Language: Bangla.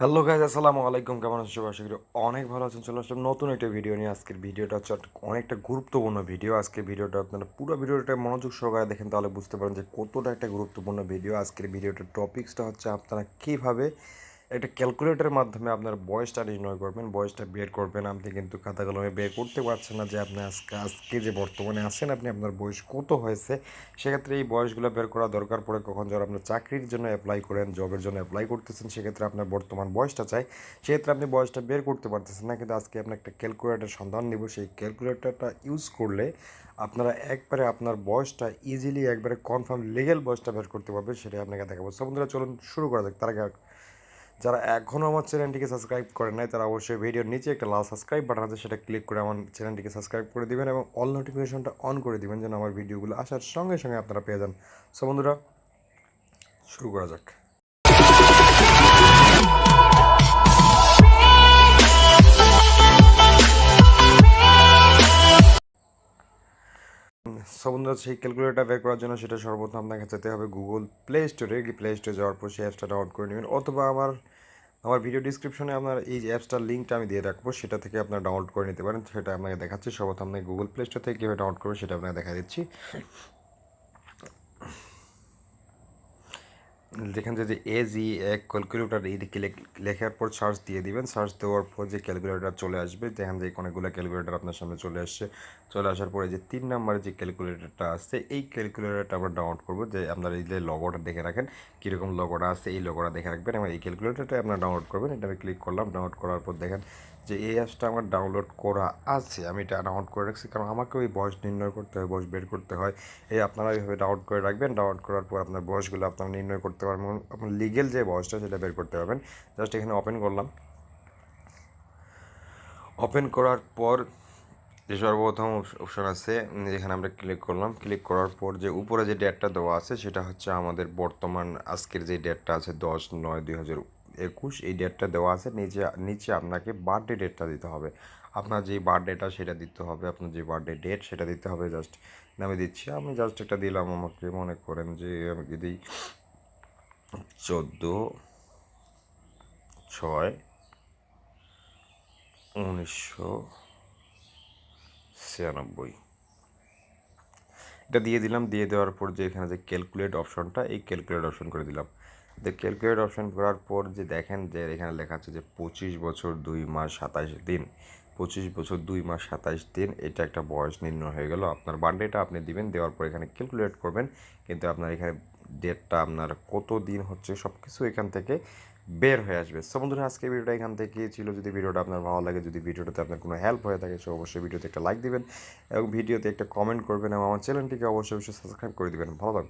হ্যালো গাইজ, আসসালামু আলাইকুম। কেমন আছেন সবাই? আশা করি অনেক ভালো আছেন। চলে আসলাম নতুন একটা ভিডিও নিয়ে। আজকের ভিডিওটা হচ্ছে অনেকটা গুরুত্বপূর্ণ ভিডিও। আজকের ভিডিওটা আপনারা পুরো ভিডিওটা মনোযোগ সহকারে দেখেন, তাহলে বুঝতে পারেন যে কতটা একটা গুরুত্বপূর্ণ ভিডিও। আজকের ভিডিওটার টপিক্সটা হচ্ছে আপনারা কীভাবে একটা ক্যালকুলেটরের মাধ্যমে আপনার বয়সটা নির্ণয় করবেন, বয়সটা বের করবেন। আপনি কিন্তু খাতা কলমে বের করতে পারছেন না যে আপনি আজকে যে বর্তমানে আছেন, আপনি আপনার বয়স কত হয়েছে। সেক্ষেত্রে এই বয়সগুলো বের করা দরকার পড়ে কখন যখন আপনার চাকরির জন্য অ্যাপ্লাই করেন, জবের জন্য অ্যাপ্লাই করতেছেন, সেক্ষেত্রে আপনার বর্তমান বয়সটা চাই, সেক্ষেত্রে আপনি বয়সটা বের করতে পারতেছেন না। কিন্তু আজকে আপনি একটা ক্যালকুলেটর সন্ধান নিব, সেই ক্যালকুলেটরটা ইউজ করলে আপনারা একবারে আপনার বয়সটা ইজিলি একবারে কনফার্ম লিগেল বয়সটা বের করতে পারবেন। সেটাই আপনাকে দেখাবো। সো বন্ধুরা, চলুন শুরু করা যাক। তার আগে যারা এখনও আমার চ্যানেলটিকে সাবস্ক্রাইব করেন নাই, তারা অবশ্যই ভিডিওর নিচে একটা লাল সাবস্ক্রাইব বাটন আছে, সেটা ক্লিক করে আমার চ্যানেলটিকে সাবস্ক্রাইব করে দিবেন এবং অল নোটিফিকেশনটা অন করে দিবেন, যেন আমার ভিডিওগুলো আসার সঙ্গে সঙ্গে আপনারা পেয়ে যান। সো বন্ধুরা, শুরু করা যাক। সো বন্ধুরা, সেই ক্যালকুলেটর বের করার জন্য সেটা সর্বপ্রথম আপনাকে যেতে হবে গুগল প্লে স্টোরে। প্লে স্টোরে যাওয়ার পর সেই অ্যাপসটা ডাউনলোড করে নেবেন, অথবা আমার ভিডিও ডিসক্রিপশনে আপনার এই অ্যাপসটার লিঙ্কটা আমি দিয়ে রাখবো, সেটা থেকে আপনারা ডাউনলোড করে নিতে পারেন। সেটা আপনাকে দেখাচ্ছি। সর্বপ্রথম আপনাকে গুগল প্লে স্টোর থেকে কীভাবে ডাউনলোড করবে সেটা আপনাকে দেখা দিচ্ছি। যেখানে যে এজি এক ক্যালকুলেটর এইদিকে লেখার পর সার্চ দিয়ে দিবেন। সার্চ দেওয়ার পর যে ক্যালকুলেটর চলে আসবে, যেখান থেকে অনেকগুলো ক্যালকুলেটর আপনার সামনে চলে আসছে। চলে আসার পরে যে 3 নম্বরে যে ক্যালকুলেটরটা আছে, এই ক্যালকুলেটরটা আমরা ডাউনলোড করবো। যে আপনার এই যে লগোটা দেখে রাখেন, কীরকম লগোটা আছে, এই লগোটা দেখে রাখবেন এবং এই ক্যালকুলেটরটা আপনারা ডাউনলোড করবেন। এটা আমি ক্লিক করলাম। ডাউনলোড করার পর দেখেন যে এই অ্যাপসটা আমার ডাউনলোড করা আছে, আমি এটা ডাউনলোড করে রাখছি, কারণ আমাকে ওই বয়স নির্ণয় করতে হয়, বয়স বের করতে হয়। এই আপনারা এইভাবে ডাউনলোড করে রাখবেন। ডাউনলোড করার পর আপনার বয়সগুলো আপনারা নির্ণয় করতে পারবেন, আপনার লিগেল যে বয়সটা সেটা বের করতে পারবেন। জাস্ট এখানে ওপেন করলাম। ওপেন করার পর যে সর্বপ্রথম অপশন আছে, এখানে আমরা ক্লিক করলাম। ক্লিক করার পর যে উপরে যে ডেটটা দেওয়া আছে, সেটা হচ্ছে আমাদের বর্তমান আজকের যে ডেটটা আছে 10/9/2021, এই ডেটটা দেওয়া আছে। নিচে নিচে আপনাকে বার্থডে ডেটটা দিতে হবে। আপনার যেই বার্থডেটা সেটা দিতে হবে, আপনার যে বার্থডে ডেট সেটা দিতে হবে। জাস্ট আমি দিচ্ছি, আমি জাস্ট একটা দিলাম। আমাকে মনে করেন যে আমি দিই 14/6/1996। এটা দিয়ে দিলাম। দিয়ে দেওয়ার পর যে এখানে যে ক্যালকুলেট অপশনটা, এই ক্যালকুলেট অপশন করে দিলাম। ক্যালকুলেট অপশন করার পর যে দেখেন যে এখানে লেখা আছে যে 25 বছর 2 মাস 27 দিন। 25 বছর 2 মাস 27 দিন, এটা একটা বয়স নির্ণয় হয়ে গেল। আপনার বার্থডেটা আপনি দিবেন, দেওয়ার পর এখানে ক্যালকুলেট করবেন। কিন্তু আপনার এখানে ডেটটা আপনার কত দিন হচ্ছে সব কিছু এখান থেকে বের হয়ে আসবে। সো বন্ধুরা, আজকে ভিডিওটা এখান থেকে ছিল। যদি ভিডিওটা আপনার ভালো লাগে, যদি ভিডিওটাতে আপনার কোনো হেল্প হয়ে থাকে, সো অবশ্যই ভিডিওতে একটা লাইক দিবেন এবং ভিডিওতে একটা কমেন্ট করবেন এবং আমার চ্যানেলটিকে অবশ্যই সাবস্ক্রাইব করে দিবেন। ভালো থাকবেন।